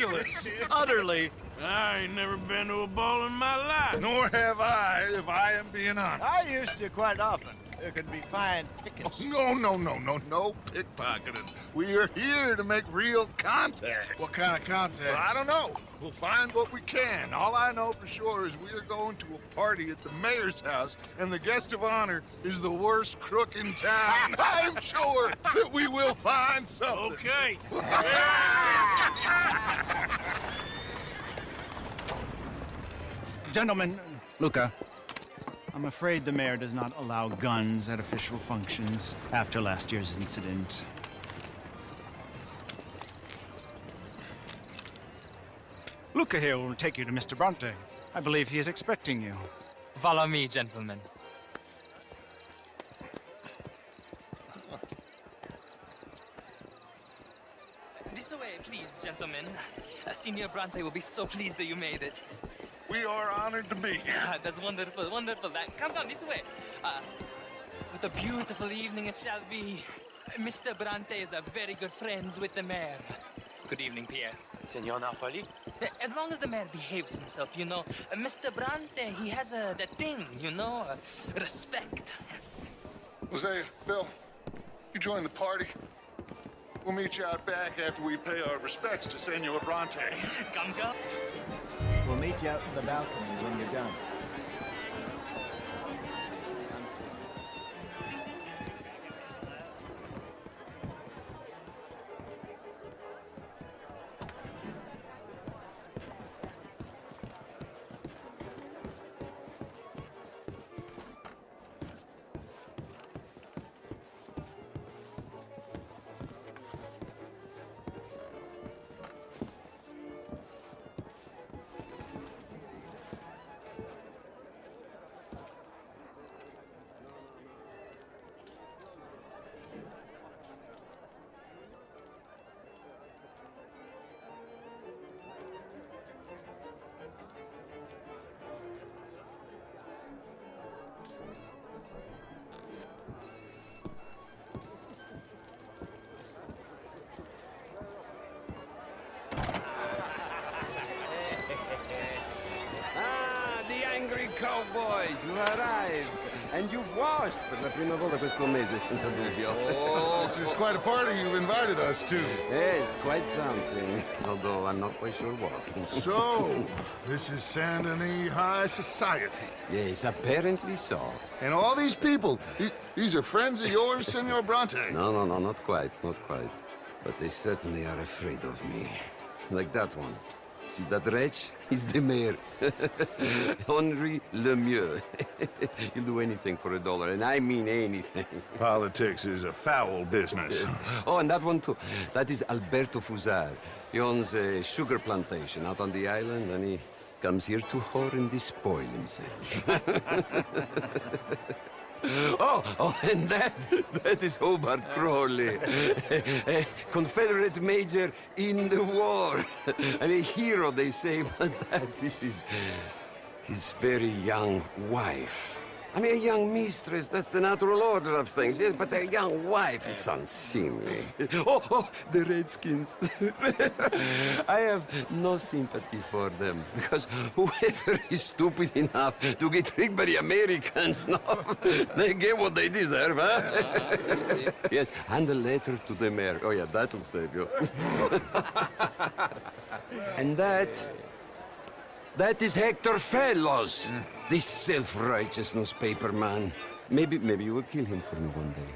ridiculous. Utterly. I ain't never been to a ball in my life. Nor have I, if I am being honest. I used to quite often. There could be fine pickings. No pickpocketing. We are here to make real contact. What kind of contact? Well, I don't know. We'll find what we can. All I know for sure is we are going to a party at the mayor's house, and the guest of honor is the worst crook in town. I'm sure that we will find something. Okay. Gentlemen, Luca, I'm afraid the mayor does not allow guns at official functions after last year's incident. Luca here will take you to Mr. Bronte. I believe he is expecting you. Follow me, gentlemen. This way, please, gentlemen. Senior Bronte will be so pleased that you made it. We are honored to be here. That's wonderful, wonderful. Come this way. What a beautiful evening it shall be. Mr. Bronte is very good friends with the mayor. Good evening, Pierre. Senor Napoli? As long as the mayor behaves himself, you know. Mr. Bronte, he has that thing, you know, respect. Jose, Bill, you join the party. We'll meet you out back after we pay our respects to Senor Bronte. Come. We'll meet you out in the balcony when you're done. Cowboys, you arrived. And you've washed per la prima volta questo mese, senza dubbio. Oh, this is quite a party you've invited us to. Yes, quite something. Although I'm not quite sure what. So, this is Saint Denis High Society. Yes, apparently so. And all these people, these are friends of yours, Senor Bronte? No, not quite, not quite. But they certainly are afraid of me. Like that one. See that wretch? He's the mayor. Henri Lemieux. He'll do anything for $1, and I mean anything. Politics is a foul business. Yes. Oh, and that one too. That is Alberto Fusar. He owns a sugar plantation out on the island, and he comes here to whore and despoil himself. Oh, and that is Hobart Crawley, a Confederate major in the war. And a hero, they say, but that is his very young wife. I mean, a young mistress, that's the natural order of things, yes, but a young wife is unseemly. Oh, the Redskins. I have no sympathy for them, because whoever is stupid enough to get tricked by the Americans, no, they get what they deserve, huh? Yes, and a letter to the mayor. Oh, yeah, that'll save you. And that is Hector Fellows, this self-righteous newspaper man. Maybe you will kill him for me one day.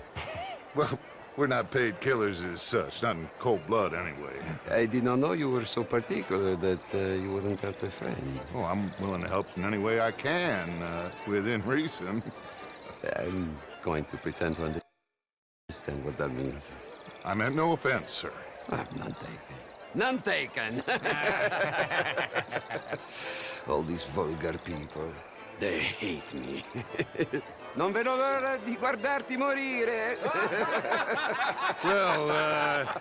Well, we're not paid killers as such, not in cold blood anyway. I did not know you were so particular that you wouldn't help a friend. Oh, I'm willing to help in any way I can, within reason. I'm going to pretend to understand what that means. I meant no offense, sir. None taken. None taken! All these vulgar people. They hate me. Non vedo l'ora di guardarti morire. Well,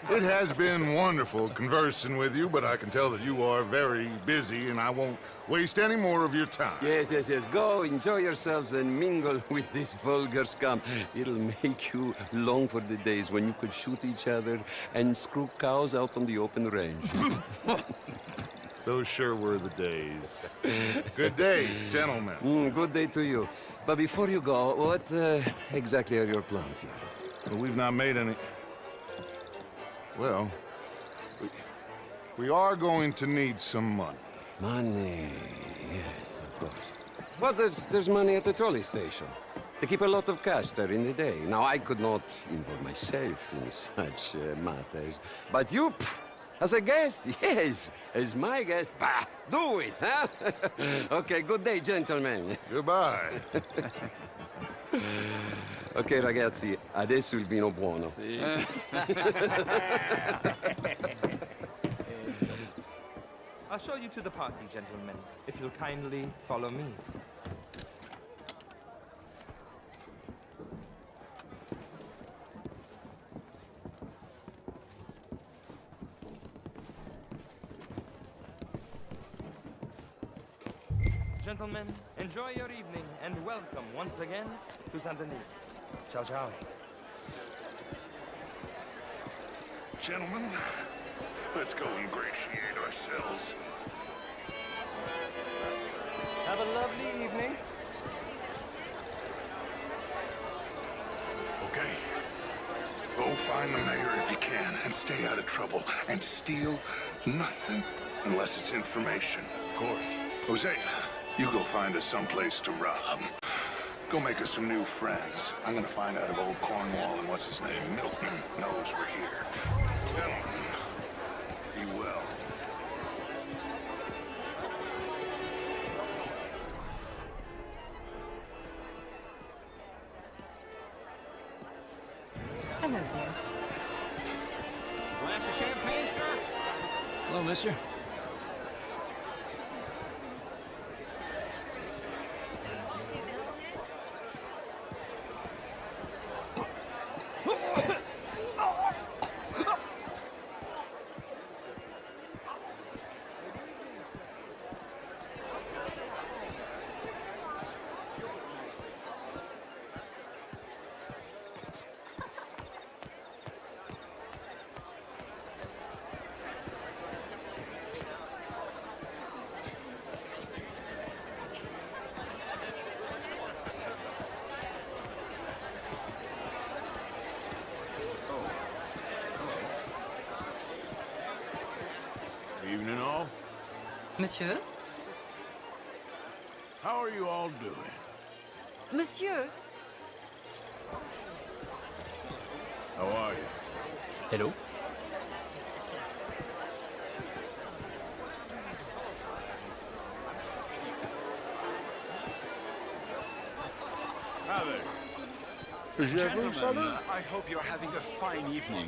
it has been wonderful conversing with you, but I can tell that you are very busy, and I won't waste any more of your time. Yes. Go, enjoy yourselves and mingle with this vulgar scum. It'll make you long for the days when you could shoot each other and screw cows out on the open range. Those sure were the days. Good day, gentlemen. Good day to you. But before you go, what exactly are your plans here? Well, we've not made any... Well, we are going to need some money. Money, yes, of course. But there's money at the trolley station. They keep a lot of cash there in the day. Now, I could not involve myself in such matters. But you, as a guest, yes, as my guest, bah, do it, huh? Okay, good day, gentlemen. Goodbye. Ok, ragazzi, adesso il vino buono. I'll show you to the party, gentlemen, if you'll kindly follow me. Gentlemen, enjoy your evening and welcome once again to Saint Denis. Ciao, ciao. Gentlemen, let's go ingratiate ourselves. Have a lovely evening. Okay. Go find the mayor if you can and stay out of trouble. And steal nothing unless it's information. Of course. Hosea, you go find us someplace to rob. Go make us some new friends. I'm gonna find out if old Cornwall and what's his name, Milton, knows we're here. Gentlemen, be well. Hello there. Glass of champagne, sir? Hello, mister. Evening all. Monsieur? How are you all doing? Monsieur? How are you? Hello? Hi there. Gentlemen, I hope you're having a fine evening.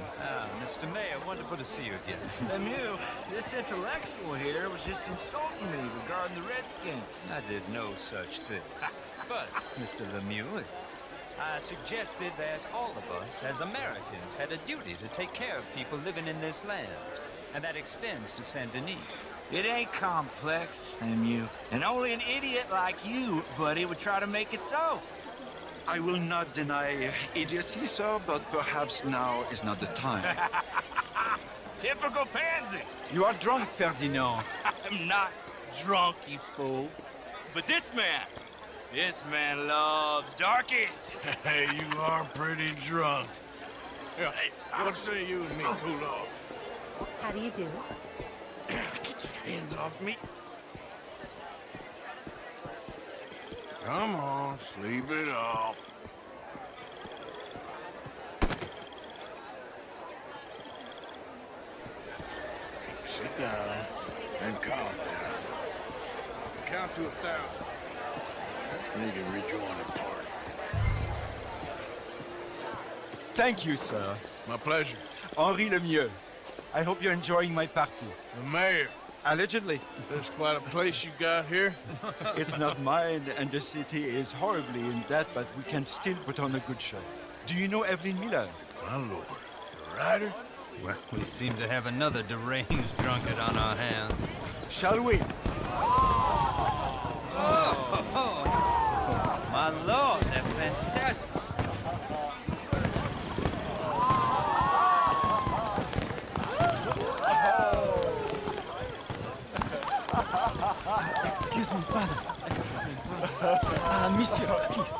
Mr. Mayor, wonderful to see you again. Lemieux, this intellectual here was just insulting me regarding the Redskins. I did no such thing. But, Mr. Lemieux, I suggested that all of us, as Americans, had a duty to take care of people living in this land. And that extends to Saint Denis. It ain't complex, Lemieux. And only an idiot like you, buddy, would try to make it so. I will not deny idiocy, sir, but perhaps now is not the time. Typical pansy. You are drunk, Ferdinand. I'm not drunk, you fool. But this man loves darkies. Hey, you are pretty drunk. Here, hey, what say you and me cool off? How do you do? Get your hands off me. Come on, sleep it off. Sit down and calm down. Count to 1,000. And you can rejoin the party. Thank you, sir. My pleasure. Henri Lemieux. I hope you're enjoying my party. The mayor. Allegedly. That's quite a place you got here. It's not mine, and the city is horribly in debt, but we can still put on a good show. Do you know Evelyn Miller? My lord. The rider? Well, we seem to have another deranged drunkard on our hands. Shall we? My lord, they're fantastic. Excuse me, pardon. Excuse me, pardon. Monsieur, please.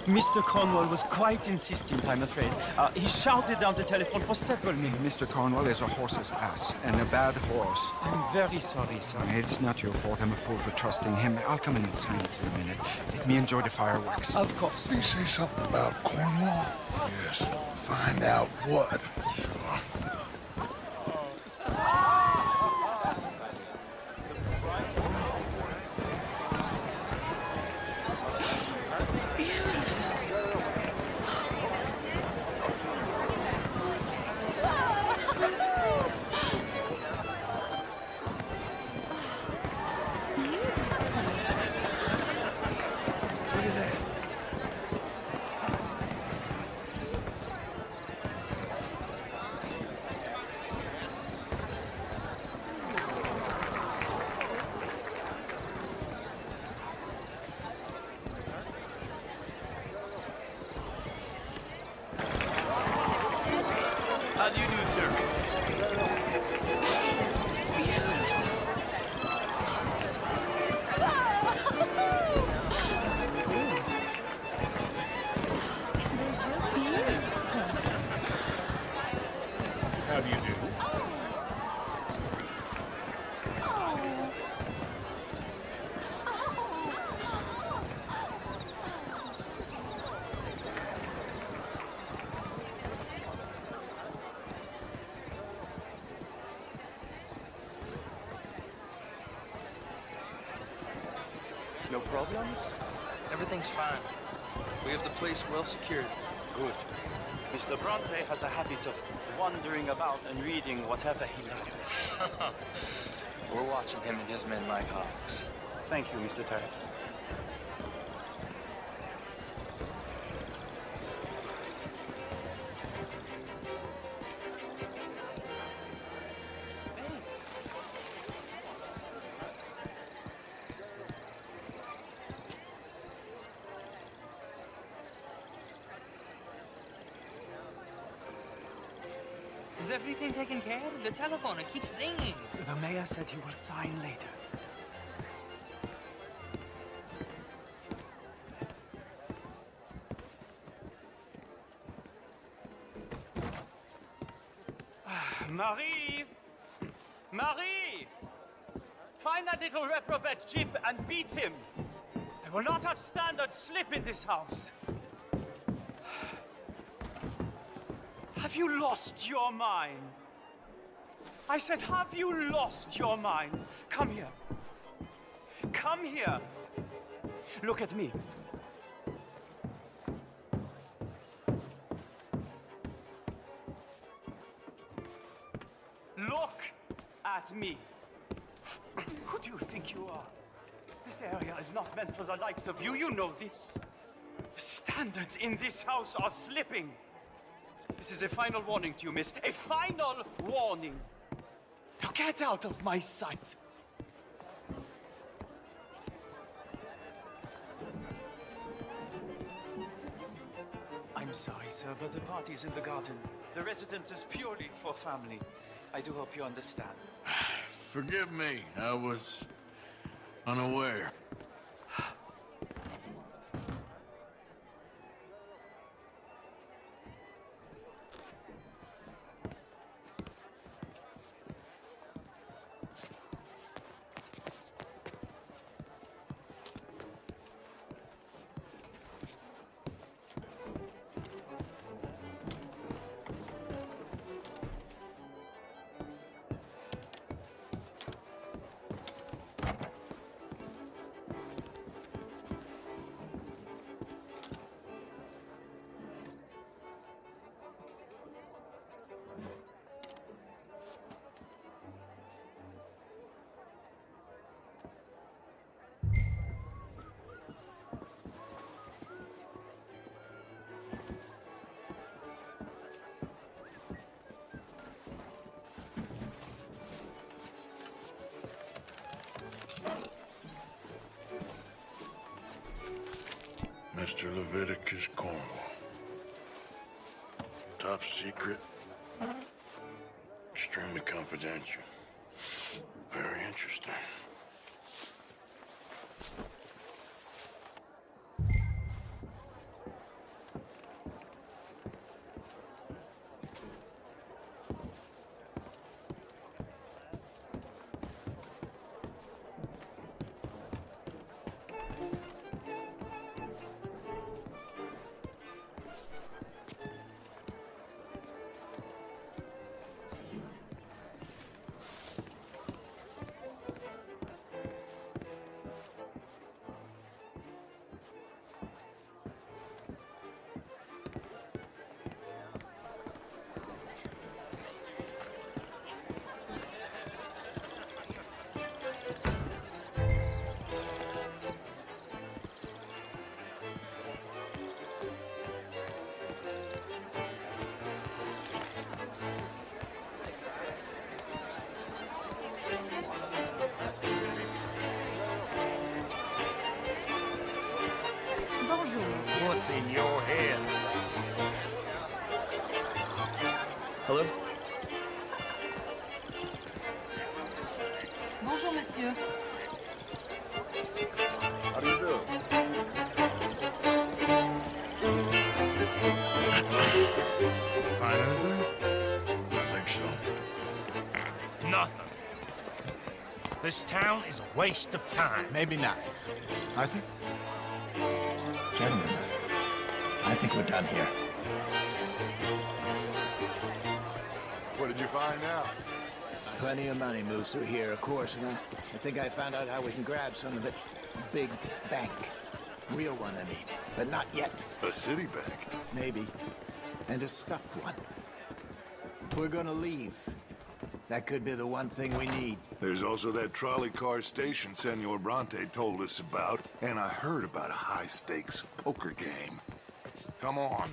Mr. Cornwall was quite insistent, I'm afraid. He shouted down the telephone for several minutes. Mr. Cornwall is a horse's ass, and a bad horse. I'm very sorry, sir. It's not your fault. I'm a fool for trusting him. I'll come in silence for a minute. Let me enjoy the fireworks. Of course. Did he say something about Cornwall? Yes. Find out what. Sure. How do you do, sir? How do you do? No problems? Everything's fine. We have the place well secured. Good. Mr. Bronte has a habit of wandering about and reading whatever he likes. We're watching him and his men like hawks. Thank you, Mr. Turret. Is everything taken care of? The telephone, it keeps ringing. The mayor said he will sign later. Marie! Marie! Find that little reprobate Jip and beat him. I will not have standard slip in this house. Have you lost your mind? I said, have you lost your mind? Come here. Come here. Look at me. Look at me. Who do you think you are? This area is not meant for the likes of you. You know this. The standards in this house are slipping. This is a final warning to you, miss. A final warning. Now get out of my sight. I'm sorry, sir, but the party's in the garden. The residence is purely for family. I do hope you understand. Forgive me. I was unaware. Mr. Leviticus Cornwall. Top secret. Extremely confidential. Very interesting. Bonjour, monsieur. What's in your head? Hello? Bonjour, monsieur. How do you do? Find anything? I think so. Nothing. This town is a waste of time. Maybe not. I think... Gentlemen, I think we're done here. What did you find out? There's plenty of money moves through here, of course, and I think I found out how we can grab some of it. Big bank. Real one, I mean. But not yet. A city bank. Maybe. And a stuffed one. If we're gonna leave, that could be the one thing we need. There's also that trolley car station Senor Bronte told us about, and I heard about a high-stakes poker game. Come on.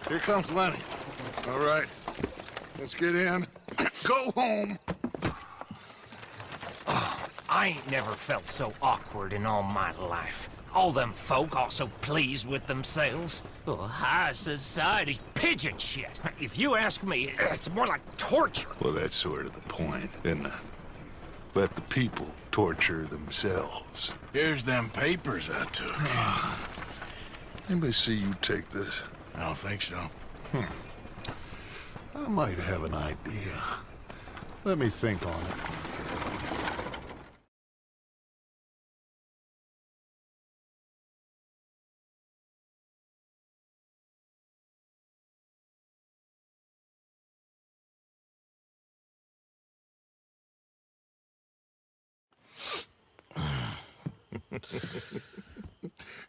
Here comes Lenny. All right, let's get in. Go home. I ain't never felt so awkward in all my life. All them folk all so pleased with themselves. Oh, high society's pigeon shit. If you ask me, it's more like torture. Well, that's sort of the point, isn't it? Let the people torture themselves. Here's them papers I took. Anybody see you take this? I don't think so. I might have an idea. Let me think on it.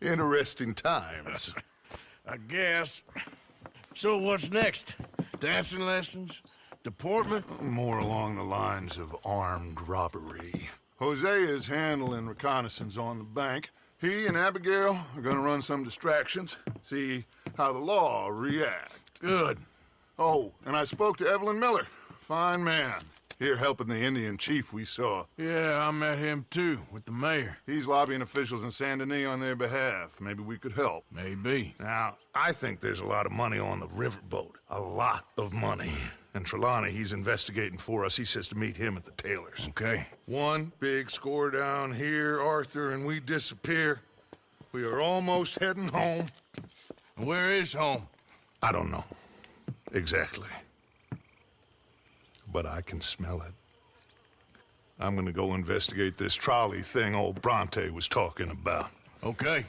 Interesting times. I guess. So what's next? Dancing lessons? Deportment? More along the lines of armed robbery. Jose is handling reconnaissance on the bank. He and Abigail are gonna run some distractions, see how the law react. Good. Oh, and I spoke to Evelyn Miller. Fine man. Here helping the Indian chief we saw. Yeah, I met him too, with the mayor. He's lobbying officials in Saint Denis on their behalf. Maybe we could help. Maybe. Now, I think there's a lot of money on the riverboat. A lot of money. And Trelawney, he's investigating for us. He says to meet him at the Taylor's. Okay. One big score down here, Arthur, and we disappear. We are almost heading home. Where is home? I don't know. Exactly. But I can smell it. I'm gonna go investigate this trolley thing old Bronte was talking about. Okay.